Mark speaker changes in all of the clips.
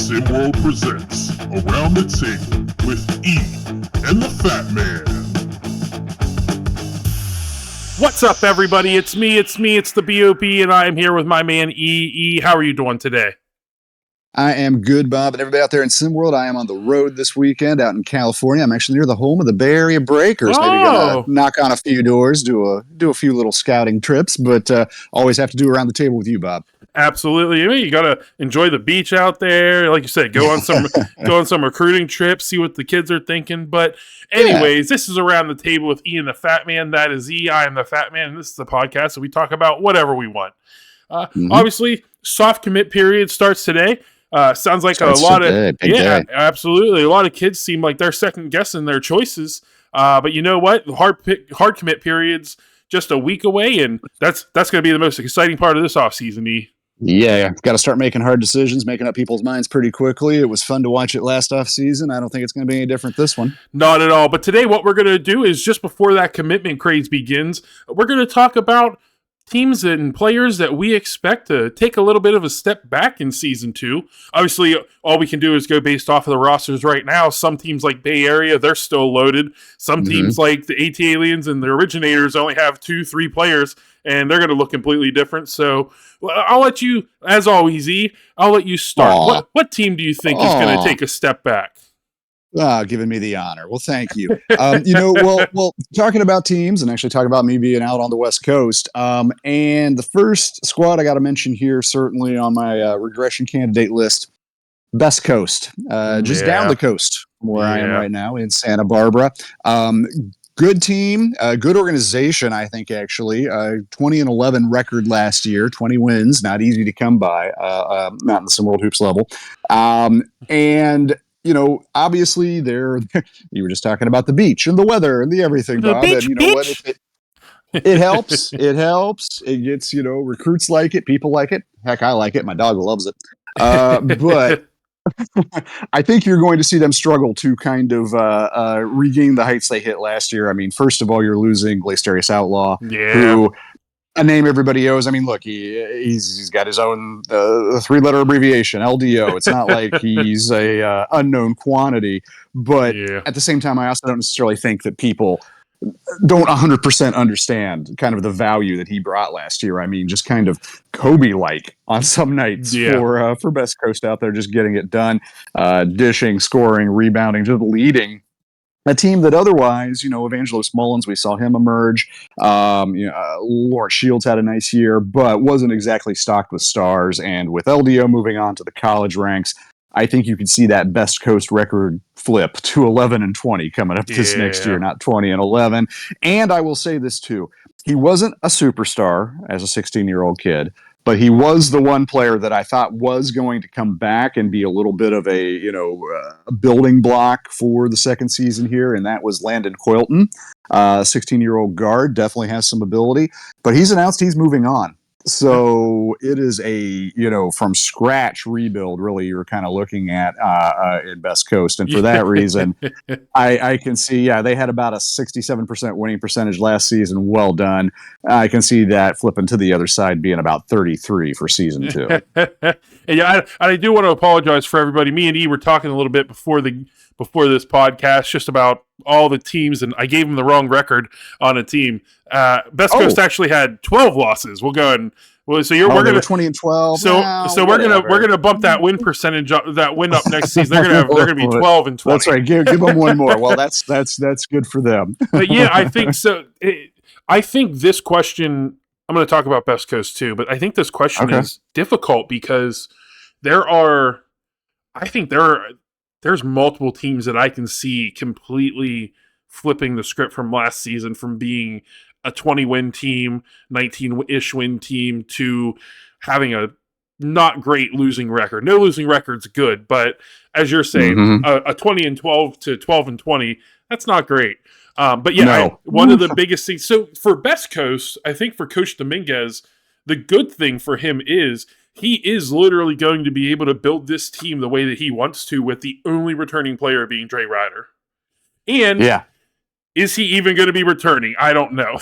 Speaker 1: SimWorld presents Around the Table with E and the Fat Man.
Speaker 2: What's up, everybody? It's me, it's the BOP, and I am here with my man E. How are you doing today?
Speaker 3: I am good, Bob, and everybody out there in SimWorld. I am on the road this weekend out in California. I'm actually near the home of the Bay Area Breakers. Maybe gonna knock on a few doors, do a few little scouting trips, but always have to do Around the Table with you, Bob.
Speaker 2: Absolutely. I mean, you gotta enjoy the beach out there. Like you said, go on some recruiting trips, see what the kids are thinking. But anyways, This is Around the Table with E and the Fat Man. That is E. I am the Fat Man, and this is the podcast, so we talk about whatever we want. Obviously, soft commit period starts today. Sounds like a lot of absolutely. A lot of kids seem like they're second guessing their choices. But you know what? The hard commit period's just a week away, and that's going to be the most exciting part of this offseason, E.
Speaker 3: Yeah, got to start making hard decisions, making up people's minds pretty quickly. It was fun to watch it last off season. I don't think it's going to be any different this one.
Speaker 2: Not at all. But today, what we're going to do is just before that commitment craze begins, we're going to talk about teams and players that we expect to take a little bit of a step back in Season 2. Obviously, all we can do is go based off of the rosters right now. Some teams like Bay Area, they're still loaded. Some teams like the AT Aliens and the Originators only have 2-3 players, and they're going to look completely different. So I'll let you, as always, E, I'll let you start. What team do you think is going to take a step back?
Speaker 3: Giving me the honor. Well, thank you. Well, talking about teams and actually talking about me being out on the West Coast. And the first squad I got to mention here, certainly on my regression candidate list, Best Coast, just down the coast from where I am right now in Santa Barbara. Good team, good organization, I think, actually. 20-11 record last year, 20 wins, not easy to come by, not in the SimWorld Hoops level. And you know, obviously, you were just talking about the beach and the weather and the everything, Bob.
Speaker 2: Beach,
Speaker 3: and you know what? It helps. It helps. It gets, recruits like it. People like it. Heck, I like it. My dog loves it. But I think you're going to see them struggle to kind of regain the heights they hit last year. I mean, first of all, you're losing Blastarius Outlaw, who a name everybody knows. I mean, look, he's got his own 3-letter abbreviation, LDO. It's not like he's a unknown quantity, but at the same time, I also don't necessarily think that people don't 100% understand kind of the value that he brought last year. I mean, just kind of Kobe-like on some nights for Best Coast out there, just getting it done, dishing, scoring, rebounding, just leading a team that otherwise, Evangelos Mullins, we saw him emerge. Lawrence Shields had a nice year, but wasn't exactly stocked with stars. And with LDO moving on to the college ranks, I think you could see that Best Coast record flip to 11-20 coming up this next year, not 20-11. And I will say this too. He wasn't a superstar as a 16-year-old kid, but he was the one player that I thought was going to come back and be a little bit of a building block for the second season here, and that was Landon Coilton, 16-year-old guard, definitely has some ability, but he's announced he's moving on. So it is a, from scratch rebuild, really, you're kind of looking at in Best Coast. And for that reason, I can see, they had about a 67% winning percentage last season. Well done. I can see that flipping to the other side being about 33 for Season 2.
Speaker 2: I do want to apologize for everybody. Me and E were talking a little bit before this podcast just about all the teams, and I gave them the wrong record on a team. Best Coast actually had 12 losses. We'll go and we're gonna
Speaker 3: 20-12.
Speaker 2: So we're gonna bump that win percentage up, that win up next season. They're gonna be 12-20.
Speaker 3: That's right. Give them one more. Well, that's good for them.
Speaker 2: But I think so. I think this question. I'm going to talk about Best Coast too, but I think this question is difficult because there's multiple teams that I can see completely flipping the script from last season, from being a 20-win team, 19-ish win team, to having a not great losing record. No losing record's good, but as you're saying, a 20-12 to 12-20, that's not great. One of the biggest things. So for Best Coast, I think for Coach Dominguez, the good thing for him is he is literally going to be able to build this team the way that he wants to, with the only returning player being Dre Ryder. And is he even going to be returning? I don't know.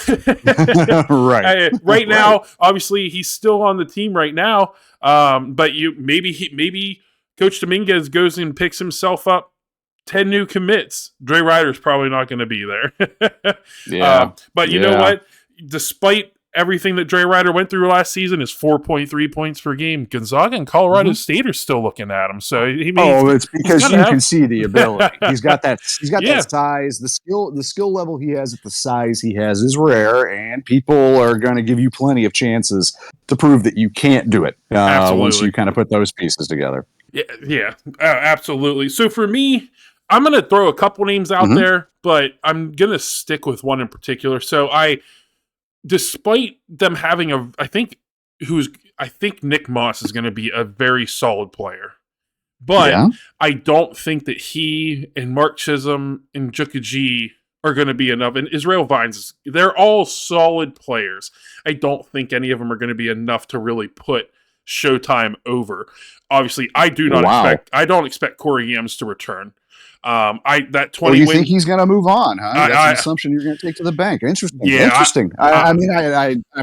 Speaker 2: Right now, obviously, he's still on the team right now. But maybe Coach Dominguez goes and picks himself up 10 new commits. Dre Ryder's probably not going to be there. But you know what? Despite everything that Dre Ryder went through last season, is 4.3 points per game. Gonzaga and Colorado State are still looking at him. So
Speaker 3: it's because you can see the ability. He's got that. He's got
Speaker 2: Yeah.
Speaker 3: that size. The skill level he has at the size he has is rare, and people are going to give you plenty of chances to prove that you can't do it once you kind of put those pieces together.
Speaker 2: Yeah, absolutely. So for me, I'm going to throw a couple names out there, but I'm going to stick with one in particular. So despite them having I think Nick Moss is going to be a very solid player, but I don't think that he and Mark Chisholm and Jukaji are going to be enough. And Israel Vines, they're all solid players. I don't think any of them are going to be enough to really put Showtime over. Obviously, I don't expect Corey Yams to return.
Speaker 3: You think he's going to move on, huh? That's an assumption you're going to take to the bank. Interesting.
Speaker 2: Yeah,
Speaker 3: interesting. I'm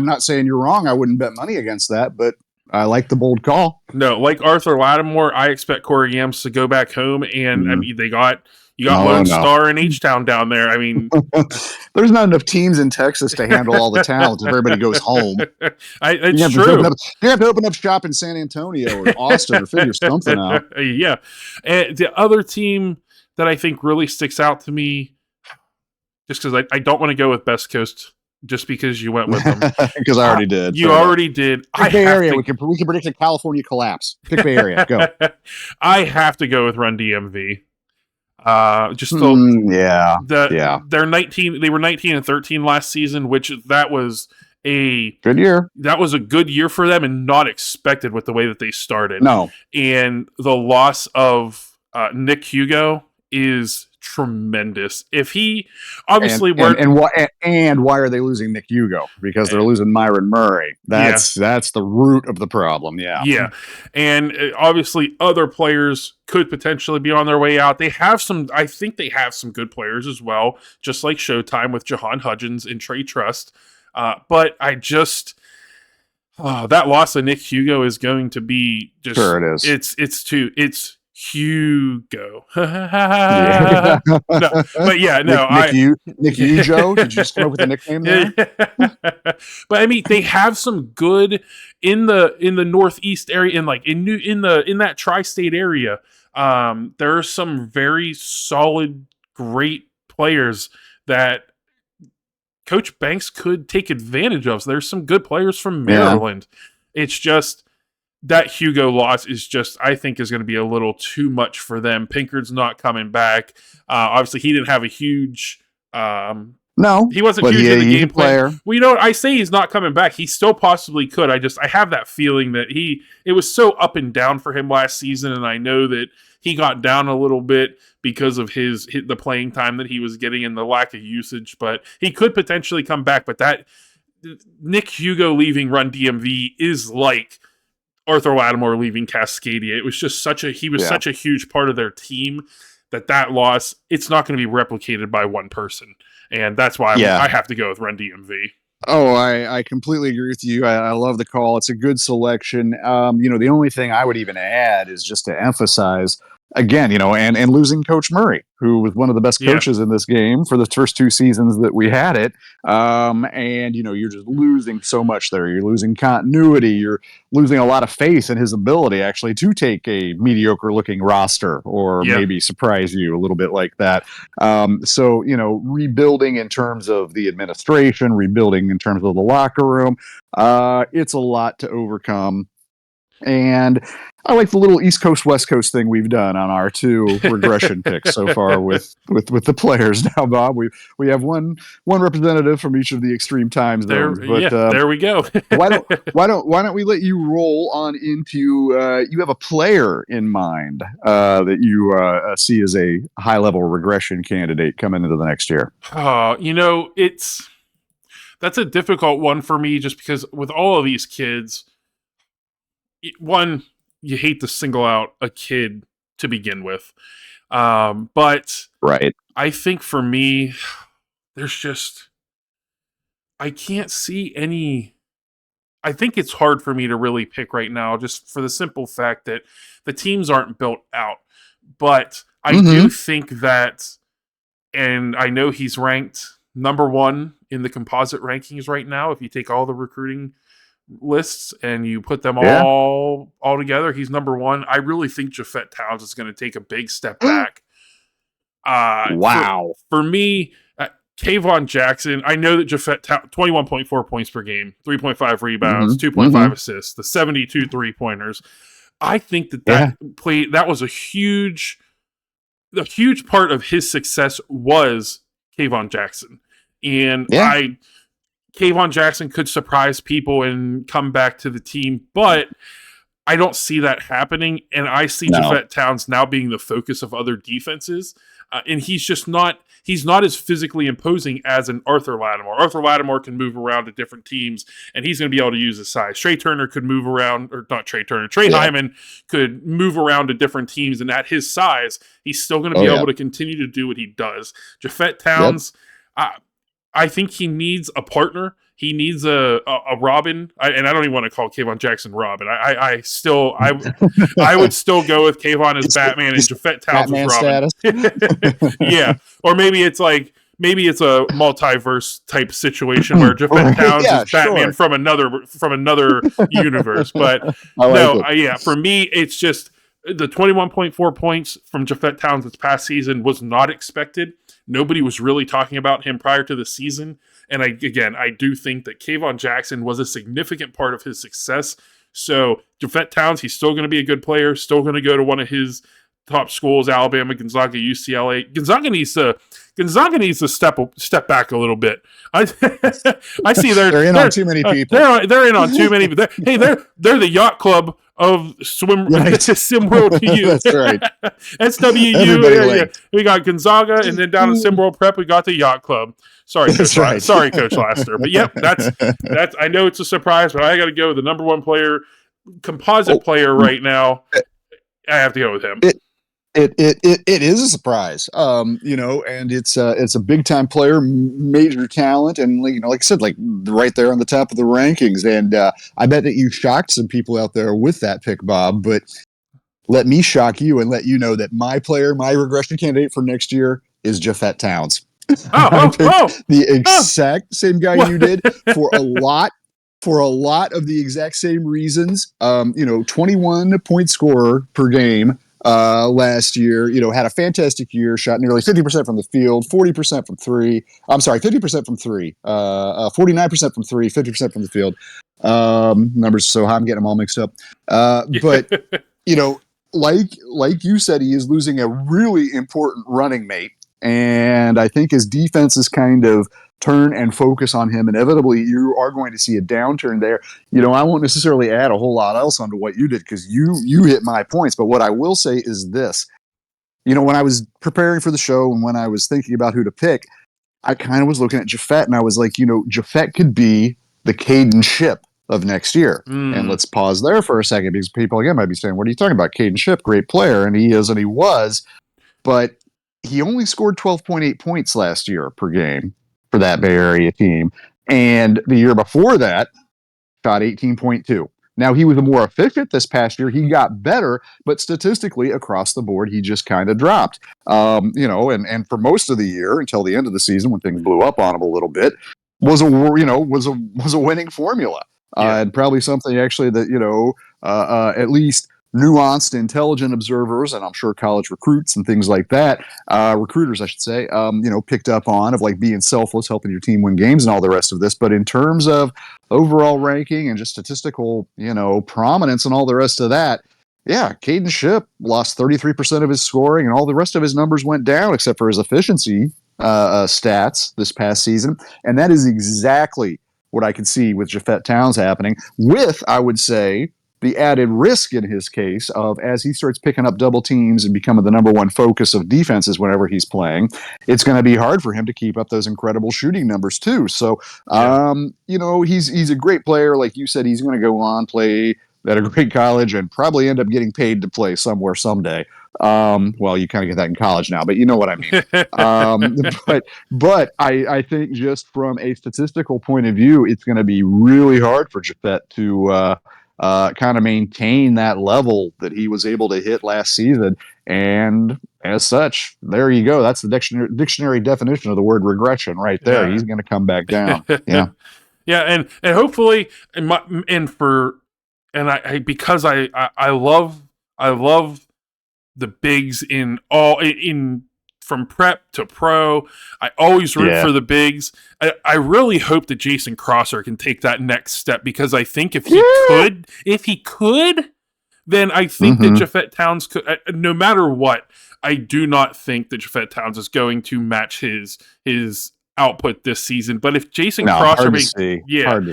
Speaker 3: not saying you're wrong. I wouldn't bet money against that, but I like the bold call.
Speaker 2: No, like Arthur Lattimore, I expect Corey Yams to go back home, and I mean you got Lone Star and H-Town down there. I mean,
Speaker 3: there's not enough teams in Texas to handle all the talent if everybody goes home.
Speaker 2: It's true.
Speaker 3: You have to open up shop in San Antonio or Austin or figure something out.
Speaker 2: Yeah. And the other team that I think really sticks out to me, just because I don't want to go with Best Coast just because you went with them.
Speaker 3: Because I already did.
Speaker 2: You already did.
Speaker 3: Pick Bay Area. We can predict a California collapse. Pick Bay Area. Go.
Speaker 2: I have to go with Run DMV. They're 19. They were 19 and 13 last season, which that was a
Speaker 3: good year.
Speaker 2: That was a good year for them, and not expected with the way that they started.
Speaker 3: No,
Speaker 2: and the loss of Nick Hugo is tremendous. If he obviously
Speaker 3: and why are they losing Nick Hugo? Because they're losing Myron Murray. That's the root of the problem. Yeah.
Speaker 2: And obviously other players could potentially be on their way out. I think they have some good players as well, just like Showtime with Jahan Hudgens and Trey Trust. But I just that loss of Nick Hugo is going to be just
Speaker 3: sure it is.
Speaker 2: It's Hugo. No, but
Speaker 3: Nick Hugo. Did you just come up with a nickname there?
Speaker 2: But I mean, they have some good in the Northeast area, in that tri-state area. There are some very solid, great players that Coach Banks could take advantage of. So there's some good players from Maryland. It's just that Hugo loss is I think is going to be a little too much for them. Pinkard's not coming back. Obviously, he didn't have a huge.
Speaker 3: No,
Speaker 2: he wasn't huge in the game
Speaker 3: player.
Speaker 2: Plan. Well, you know what? I say he's not coming back. He still possibly could. I have that feeling that it was so up and down for him last season, and I know that he got down a little bit because of the playing time that he was getting and the lack of usage. But he could potentially come back. But that Nick Hugo leaving Run DMV is like Arthur Lattimore leaving Cascadia. It was just such a huge part of their team that loss, it's not going to be replicated by one person. And that's why I have to go with Run DMV.
Speaker 3: Oh, I completely agree with you. I love the call. It's a good selection. The only thing I would even add is just to emphasize again, and losing Coach Murray, who was one of the best coaches in this game for the first two seasons that we had it. And you're just losing so much there. You're losing continuity. You're losing a lot of faith in his ability actually to take a mediocre looking roster or maybe surprise you a little bit like that. So, rebuilding in terms of the administration, rebuilding in terms of the locker room, it's a lot to overcome. And I like the little East Coast, West Coast thing we've done on our two regression picks so far with the players. Now, Bob, we have one representative from each of the extreme time zones.
Speaker 2: There we go.
Speaker 3: why don't we let you roll on into you have a player in mind that you see as a high level regression candidate coming into the next year?
Speaker 2: That's a difficult one for me just because with all of these kids. One, you hate to single out a kid to begin with. But
Speaker 3: right.
Speaker 2: I think for me, I can't see any I think it's hard for me to really pick right now, just for the simple fact that the teams aren't built out. But I do think that, and I know he's ranked number 1 in the composite rankings right now. If you take all the recruiting lists and you put them all together, he's number 1. I really think Jafet Towns is going to take a big step back.
Speaker 3: Wow.
Speaker 2: For me, Kayvon Jackson, I know that Jafet 21.4 points per game, 3.5 rebounds, 2.5 assists, the 72 3-pointers. I think that was a huge part of his success was Kayvon Jackson. And Kayvon Jackson could surprise people and come back to the team, but I don't see that happening. And I see Jafet Towns now being the focus of other defenses. And he's just not as physically imposing as an Arthur Lattimore. Arthur Lattimore can move around to different teams, and he's going to be able to use his size. Trey Turner could move around, or not Trey Turner. Trey Hyman could move around to different teams, and at his size, he's still going to be able to continue to do what he does. Jafet Towns, I think he needs a partner. He needs a Robin, and I don't even want to call Kayvon Jackson Robin. I would still go with Kayvon as Batman and Jafet Towns as Robin. Yeah, or maybe it's a multiverse type situation where Jafet Towns is Batman from another universe. But for me, it's just the 21.4 points from Jafet Towns this past season was not expected. Nobody was really talking about him prior to the season. And I do think that Kayvon Jackson was a significant part of his success. So Jafet Towns, he's still going to be a good player, still going to go to one of his top schools, Alabama, Gonzaga, UCLA. Gonzaga needs to step back a little bit. I see they're
Speaker 3: in on too many people.
Speaker 2: They're in on too many. They're the yacht club of SimWorld U.
Speaker 3: That's right.
Speaker 2: SWU. We got Gonzaga, and then down at SimWorld Prep, we got the yacht club. Sorry, Coach. Sorry, Coach Laster. But yep, that's. I know it's a surprise, but I got to go with the number 1 player, composite player right now. I have to go with him.
Speaker 3: It is a surprise, and it's a big time player, major talent, and like I said, like right there on the top of the rankings. And I bet that you shocked some people out there with that pick, Bob. But let me shock you and let you know that my regression candidate for next year is Jafet Towns. The exact same guy you did for a lot of the exact same reasons. 21 point scorer per game. Last year, had a fantastic year, shot nearly 50% from the field, 40% from 3. I'm sorry, 50% from 3, 49% from 3, 50% from the field. Numbers are so high, I'm getting them all mixed up. But, like you said, he is losing a really important running mate. And I think his defense is kind of turn and focus on him. Inevitably, you are going to see a downturn there. I won't necessarily add a whole lot else onto what you did because you hit my points. But what I will say is this. When I was preparing for the show and when I was thinking about who to pick, I kind of was looking at Jafet and I was like, Jafet could be the Caden Shipp of next year. And let's pause there for a second because people, again, might be saying, what are you talking about? Caden Shipp, great player. And he is and he was. But he only scored 12.8 points last year per game for that Bay Area team. And the year before that, shot 18.2. Now, he was more efficient this past year. He got better, but statistically, across the board, he just kind of dropped. And for most of the year, until the end of the season, when things blew up on him a little bit, was a winning formula. And probably something actually that, at least nuanced, intelligent observers, and I'm sure college recruits and things like that, recruiters, I should say, picked up on of like being selfless, helping your team win games and all the rest of this. But in terms of overall ranking and just statistical, prominence and all the rest of that, Caden Shipp lost 33% of his scoring and all the rest of his numbers went down except for his efficiency stats this past season. And that is exactly what I could see with Jafet Towns happening with, I would say, the added risk in his case of as he starts picking up double teams and becoming the number 1 focus of defenses whenever he's playing, it's going to be hard for him to keep up those incredible shooting numbers too. So, he's a great player. Like you said, he's going to go on, play at a great college and probably end up getting paid to play somewhere someday. Well, you kind of get that in college now, but you know what I mean. But I think just from a statistical point of view, it's going to be really hard for Japhet to kind of maintain that level that he was able to hit last season. And as such, there you go. That's the dictionary definition of the word regression right there.
Speaker 2: Yeah.
Speaker 3: He's going to come back down. Yeah.
Speaker 2: Yeah, and hopefully, I because I love the bigs in from prep to pro. I always root for the bigs. I really hope that Jason Crosser can take that next step, because I think if he could, then I think that Japhet Towns could. No matter what, I do not think that Japhet Towns is going to match his output this season. But if Jason Crosser,
Speaker 3: hard to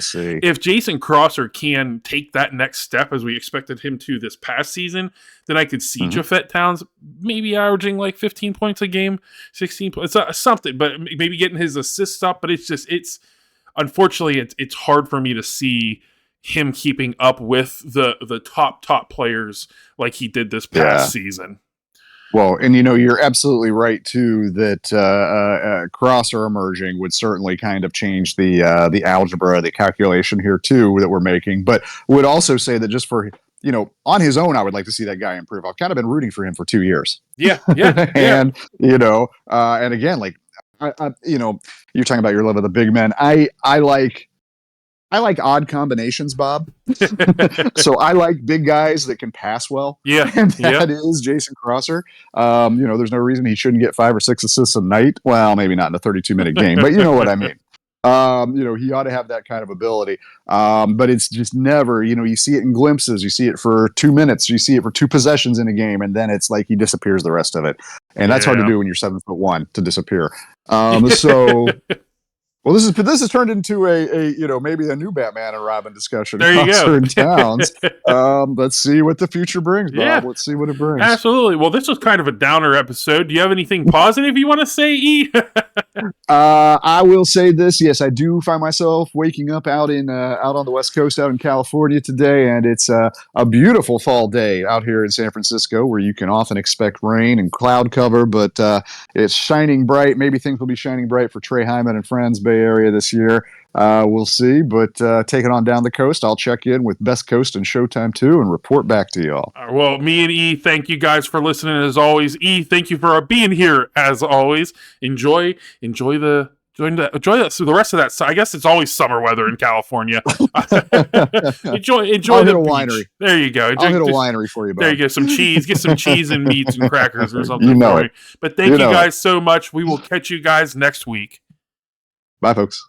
Speaker 3: see.
Speaker 2: If Jason Crosser can take that next step as we expected him to this past season, then I could see Japhet Towns maybe averaging like 15 points a game, 16 points, something, but maybe getting his assists up. But it's unfortunately it's hard for me to see him keeping up with the top players like he did this past season.
Speaker 3: Well, and you're absolutely right too that Crosser emerging would certainly kind of change the algebra, the calculation here too that we're making. But would also say that just for on his own, I would like to see that guy improve. I've kind of been rooting for him for 2 years.
Speaker 2: Yeah.
Speaker 3: And and again, like you're talking about your love of the big men. I like odd combinations, Bob. So I like big guys that can pass well.
Speaker 2: Yeah.
Speaker 3: And that is Jason Crosser. There's no reason he shouldn't get 5 or 6 assists a night. Well, maybe not in a 32-minute game, but you know what I mean. He ought to have that kind of ability. But it's just never, you see it in glimpses. You see it for 2 minutes. You see it for 2 possessions in a game, and then it's like he disappears the rest of it. And that's hard to do when you're 7'1" to disappear. Well, this has turned into a maybe a new Batman and Robin discussion.
Speaker 2: There you go.
Speaker 3: Towns. Let's see what the future brings, Bob.
Speaker 2: Yeah.
Speaker 3: Let's see what it brings.
Speaker 2: Absolutely. Well, this was kind of a downer episode. Do you have anything positive you want to say, E?
Speaker 3: I will say this. Yes, I do find myself waking up out on the West Coast, out in California today, and it's a beautiful fall day out here in San Francisco, where you can often expect rain and cloud cover, but it's shining bright. Maybe things will be shining bright for Trey Hyman and friends, Bay Area this year. We'll see, but take it on down the coast. I'll check in with Best Coast and Showtime 2 and report back to y'all.
Speaker 2: Well, me and E, thank you guys for listening as always. E, thank you for being here as always. Enjoy the rest of that. I guess it's always summer weather in California. enjoy
Speaker 3: I'll
Speaker 2: the
Speaker 3: hit a
Speaker 2: beach.
Speaker 3: winery.
Speaker 2: There you go.
Speaker 3: I'll hit a winery for you, Bob.
Speaker 2: There you go. Some cheese. Get some cheese and meats and crackers or something.
Speaker 3: You know it.
Speaker 2: But thank you guys so much. We will catch you guys next week.
Speaker 3: Bye, folks.